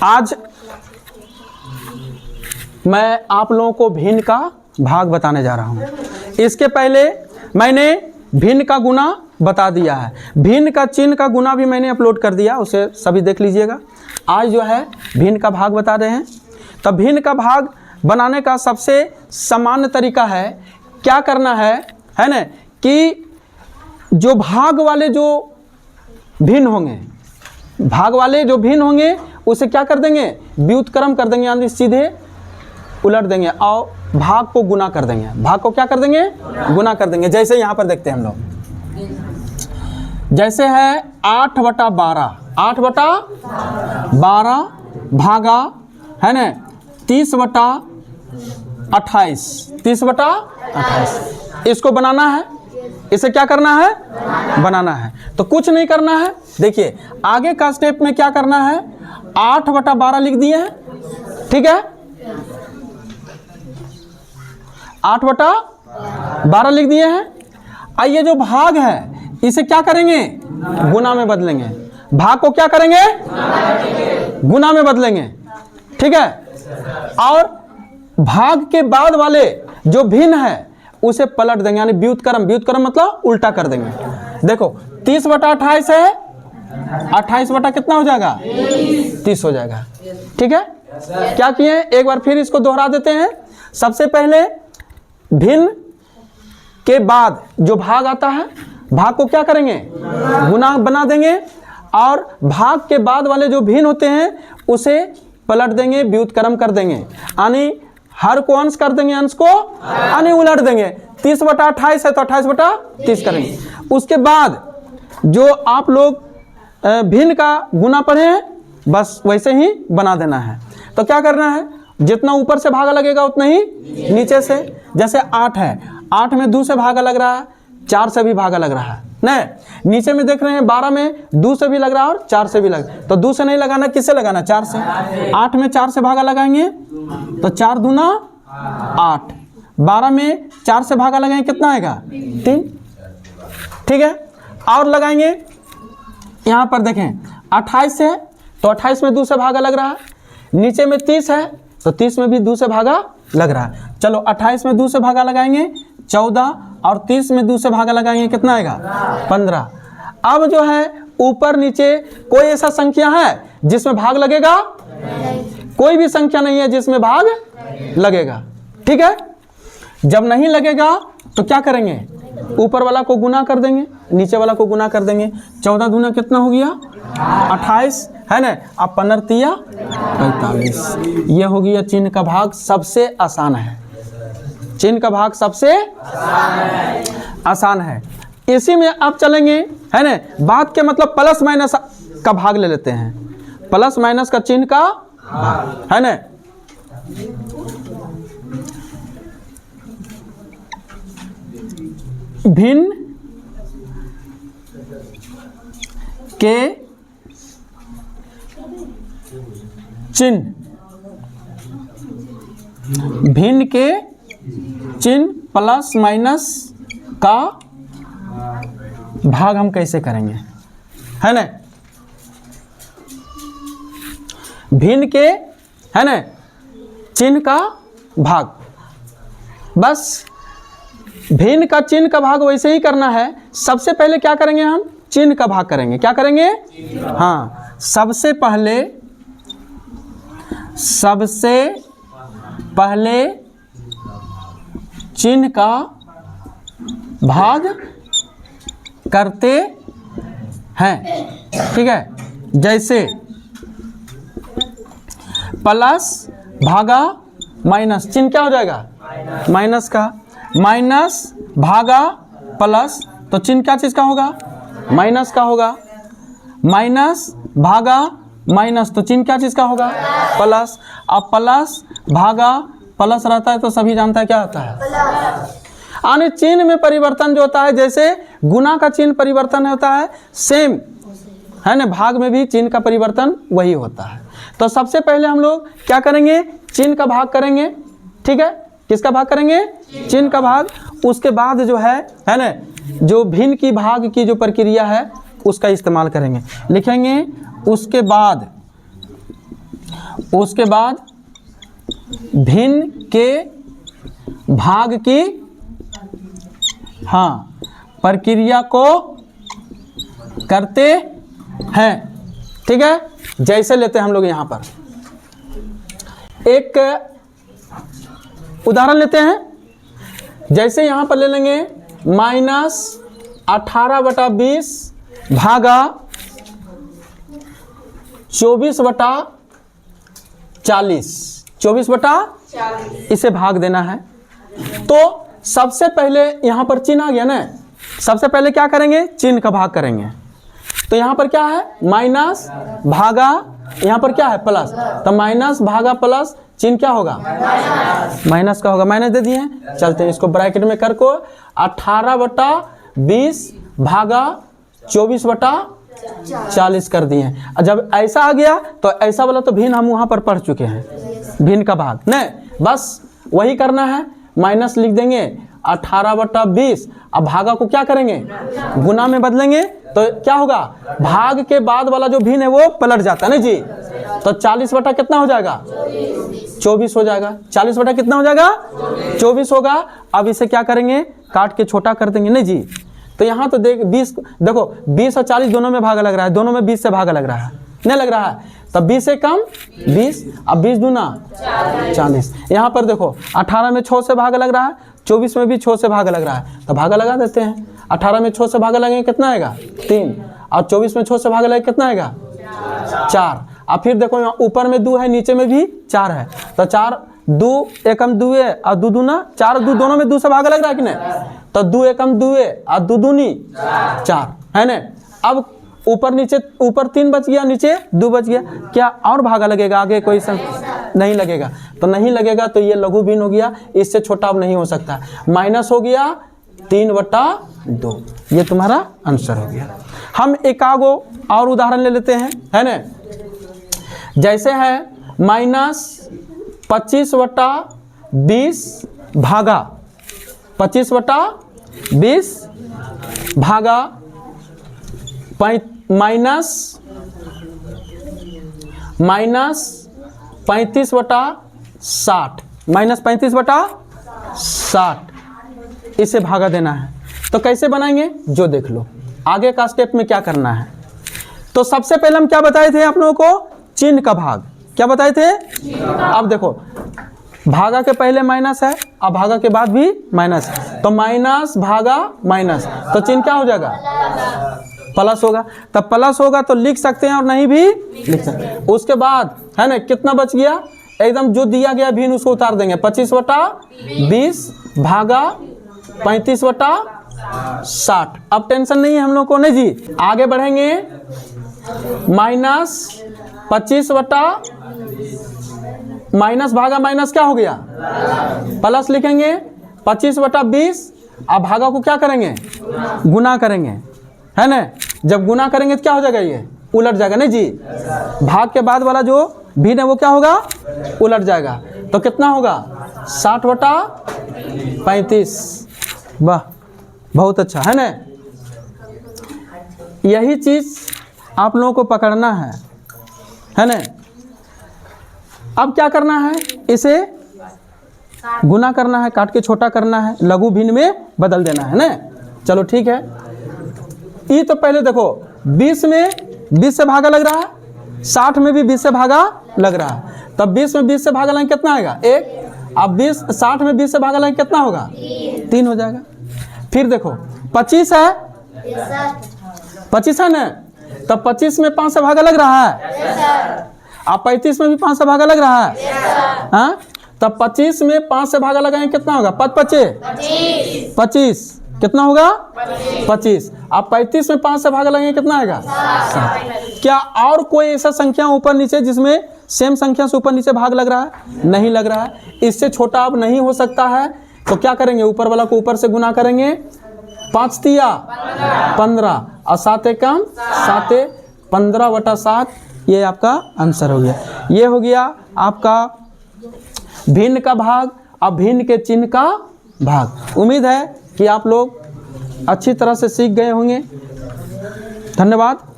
आज मैं आप लोगों को भिन्न का भाग बताने जा रहा हूं। इसके पहले मैंने भिन्न का गुना बता दिया है, भिन्न का चिन्ह का गुना भी मैंने अपलोड कर दिया, उसे सभी देख लीजिएगा। आज जो है भिन्न का भाग बता रहे हैं। तब भिन्न का भाग बनाने का सबसे सामान्य तरीका है, क्या करना है ना, कि जो भाग वाले जो भिन्न होंगे, भाग वाले जो भिन्न होंगे उसे क्या कर देंगे, व्युत्क्रम कर देंगे, यानी सीधे उलट देंगे और भाग को गुना कर देंगे। भाग को क्या कर देंगे, गुना कर देंगे। जैसे यहाँ पर देखते हैं हम लोग, जैसे है 8/12, 8/12 भागा है ना 30/28, 30/28। इसको बनाना है, इसे क्या करना है, बनाना है। तो कुछ नहीं करना है, देखिए आगे का स्टेप में क्या करना है, 8/12 लिख दिए हैं, ठीक है, 8/12 लिख दिए हैं। ये जो भाग है इसे क्या करेंगे, गुना में बदलेंगे। भाग को क्या करेंगे, गुना में बदलेंगे, ठीक है। और भाग के बाद वाले जो भिन्न है उसे पलट देंगे, यानी व्युत्क्रम, व्युत्क्रम मतलब उल्टा कर देंगे। देखो 30/28 है, 28 बटा कितना हो जाएगा, 30 हो जाएगा, ठीक है। क्या किए, एक बार फिर इसको दोहरा देते हैं। सबसे पहले भिन्न के बाद जो भाग आता है, भाग को क्या करेंगे, गुना बना देंगे, और भाग के बाद वाले जो भिन्न होते हैं उसे पलट देंगे, व्युत्क्रम कर देंगे, यानी हर को अंश कर देंगे, अंश को यानी उलट देंगे। 30/28 है तो 28/30 करेंगे। उसके बाद जो आप लोग भिन्न का गुना पढ़े हैं बस वैसे ही बना देना है। तो क्या करना है, जितना ऊपर से भागा लगेगा उतना ही नीचे से। जैसे 8 है, 8 में 2 से भागा लग रहा है, 4 से भी भागा लग रहा है नहीं। नीचे में देख रहे हैं 12 में 2 से भी लग रहा है और 4 से भी लग रहा है। तो 2 से नहीं लगाना, किससे लगाना, 4 से। 8 में 4 से भागा लगाएंगे तो 4 दूना 8, 12 में 4 से भागा लगाएंगे कितना आएगा, 3, ठीक है। और लगाएंगे यहाँ पर देखें 28 है तो 28 में 2 से भागा लग रहा है, नीचे में 30 है तो 30 में भी 2 से भागा लग रहा है। चलो 28 में 2 से भागा लगाएंगे 14, और 30 में 2 से भागा लगाएंगे कितना आएगा, 15। अब जो है ऊपर नीचे कोई ऐसा संख्या है जिसमें भाग लगेगा, कोई भी संख्या नहीं है जिसमें भाग लगेगा, ठीक है। जब नहीं लगेगा तो क्या करेंगे, ऊपर वाला को गुना कर देंगे, नीचे वाला को गुना कर देंगे। 14 दूना कितना हो गया, 28 है ना। अब 15 45, ये हो गया चिन्ह का भाग। सबसे आसान है, चिन्ह का भाग सबसे आसान है। इसी में अब चलेंगे है ना, बात के मतलब प्लस माइनस का भाग ले लेते हैं, प्लस माइनस का चिन्ह का भाग है ना। भिन्न के चिन्ह, भिन्न के चिन्ह प्लस माइनस का भाग हम कैसे करेंगे, है ना। भिन्न के है ना चिन्ह का भाग, बस भिन्न का चिन्ह का भाग वैसे ही करना है। सबसे पहले क्या करेंगे, हम चिन्ह का भाग करेंगे। क्या करेंगे, हाँ, सबसे पहले चिन्ह का भाग करते हैं, ठीक है। जैसे प्लस भागा माइनस, चिन्ह क्या हो जाएगा, माइनस का, माइनस भागा प्लस, तो चिन्ह क्या चीज का होगा, माइनस का होगा। माइनस भागा माइनस, तो चिन्ह क्या चीज का होगा, प्लस। अब प्लस भागा प्लस रहता है तो सभी जानता है क्या होता है, यानी चिन्ह में परिवर्तन जो होता है, जैसे गुना का चिन्ह परिवर्तन होता है, सेम है ना, भाग में भी चिन्ह का परिवर्तन वही होता है। तो सबसे पहले हम लोग क्या करेंगे, चिन्ह का भाग करेंगे, ठीक है। किसका भाग करेंगे, चिन्ह का भाग। उसके बाद जो है ना, जो भिन्न की भाग की जो प्रक्रिया है उसका इस्तेमाल करेंगे। लिखेंगे उसके बाद भिन्न के भाग की प्रक्रिया को करते हैं। ठीक है, जैसे लेते हैं हम लोग यहाँ पर एक उदाहरण लेते हैं। जैसे यहाँ पर ले लेंगे -18/20 भागा 24/40, 24/40 इसे भाग देना है। तो सबसे पहले यहाँ पर चिन्ह आ गया ना, सबसे पहले क्या करेंगे, चिन्ह का भाग करेंगे। तो यहाँ पर क्या है, माइनस भागा, यहाँ पर क्या है प्लस, तो माइनस भागा प्लस, चिन्ह क्या होगा, माइनस का होगा, माइनस दे दिए हैं। चलते हैं इसको ब्रैकेट में कर को 18/20 भागा 24/40 कर दिए हैं। जब ऐसा आ गया तो ऐसा वाला तो भिन्न हम वहाँ पर पढ़ चुके हैं, भिन्न का भाग नहीं, बस वही करना है। माइनस लिख देंगे 18/20, अब भागा को क्या करेंगे, गुना में बदलेंगे, तो क्या होगा, भाग के बाद वाला जो भिन्न है वो पलट जाता है ना जी। तो 40 कितना हो जाएगा, 24 हो जाएगा। 40 कितना हो जाएगा, 24 होगा। अब इसे क्या करेंगे, काट के छोटा कर देंगे नहीं जी। तो यहाँ तो देख 20, देखो 20 और 40 दोनों में भागा लग रहा है, दोनों में 20 से भागा लग रहा है, नहीं लग रहा है, तब 20 से कम 20, अब 20 दूना 40। यहाँ पर देखो 18 में 6 से भागा लग रहा है, 24 में भी 6 से भागा लग रहा है, तो भागा लगा देते हैं। 18 में 6 से भागा लगेंगे कितना आएगा, 3, और 24 में 6 से भागा लगेगा कितना आएगा, 4। अब फिर देखो यहाँ ऊपर में 2 है, नीचे में भी 4 है, तो 4 2 एकम 2 है और 2 दूना 4, 2 दोनों में 2 से भागा लग रहा है कि नहीं, तो 2 एकम 2 है और 2 दूनी 4 है ना। अब ऊपर नीचे, ऊपर 3 बच गया, नीचे 2 बच गया, क्या और भागा लगेगा, आगे कोई नहीं लगेगा, तो नहीं लगेगा, तो ये लघु भिन्न हो गया, इससे छोटा अब नहीं हो सकता। माइनस हो गया 3/2, ये तुम्हारा आंसर हो गया। हम एक आगो और उदाहरण ले लेते हैं, है ना। जैसे है -25/20 भागा 25/20 भागा माइनस 35/60, -35/60 इसे भागा देना है। तो कैसे बनाएंगे, जो देख लो आगे का स्टेप में क्या करना है। तो सबसे पहले हम क्या बताए थे आप लोगों को, चिन्ह का भाग, क्या बताए थे। अब देखो भागा के पहले माइनस है, अब भागा के बाद भी माइनस है, तो माइनस भागा माइनस, तो चिन्ह क्या हो जाएगा, प्लस होगा। तब प्लस होगा तो लिख सकते हैं और नहीं भी लिख सकते हैं। उसके बाद है ना कितना बच गया, एकदम जो दिया गया भिन्न उसको उतार देंगे, 25/20 भागा 35/60। अब टेंशन नहीं है हम लोग को नहीं जी। आगे बढ़ेंगे, माइनस भागा माइनस क्या हो गया, प्लस लिखेंगे 25/20। अब भागा को क्या करेंगे, गुना करेंगे, है ना। जब गुना करेंगे तो क्या हो जाएगा, ये उलट जाएगा नहीं जी। भाग के बाद वाला जो भिन्न है वो क्या होगा, उलट जाएगा, तो कितना होगा 60/35। वाह, बहुत अच्छा है ना। यही चीज आप लोगों को पकड़ना है ना। अब क्या करना है, इसे गुना करना है, काट के छोटा करना है, लघु भिन्न में बदल देना है ना। चलो ठीक है। ये तो पहले देखो 20 में 20 से भागा लग रहा है, 60 में भी 20 से भागा लग रहा है, तब 20 में 20 से भागा लगेंगे कितना आएगा, 1। अब 60 में 20 से भागा लगेंगे कितना होगा, 3 हो जाएगा। फिर देखो 25 है, 25 है ना, तब 25 में 5 से भागा लग रहा है, अब 35 में भी 5 से भागा लग रहा है, हाँ, तब 25 में 5 से भागा लगाएंगे कितना होगा, 25 कितना होगा, 25। अब 35 में 5 से भागा लगेंगे कितना आएगा, 7। क्या और कोई ऐसा संख्या ऊपर नीचे जिसमें सेम संख्या से ऊपर नीचे भाग लग रहा है, नहीं लग रहा है। इससे छोटा अब नहीं हो सकता है, तो क्या करेंगे, ऊपर वाला को ऊपर से गुना करेंगे, 5 तिया 15 और 7 एकम 7, 15/7, ये आपका आंसर हो गया। ये हो गया आपका भिन्न का भाग। अब भिन्न के चिन्ह का भाग। उम्मीद है कि आप लोग अच्छी तरह से सीख गए होंगे। धन्यवाद।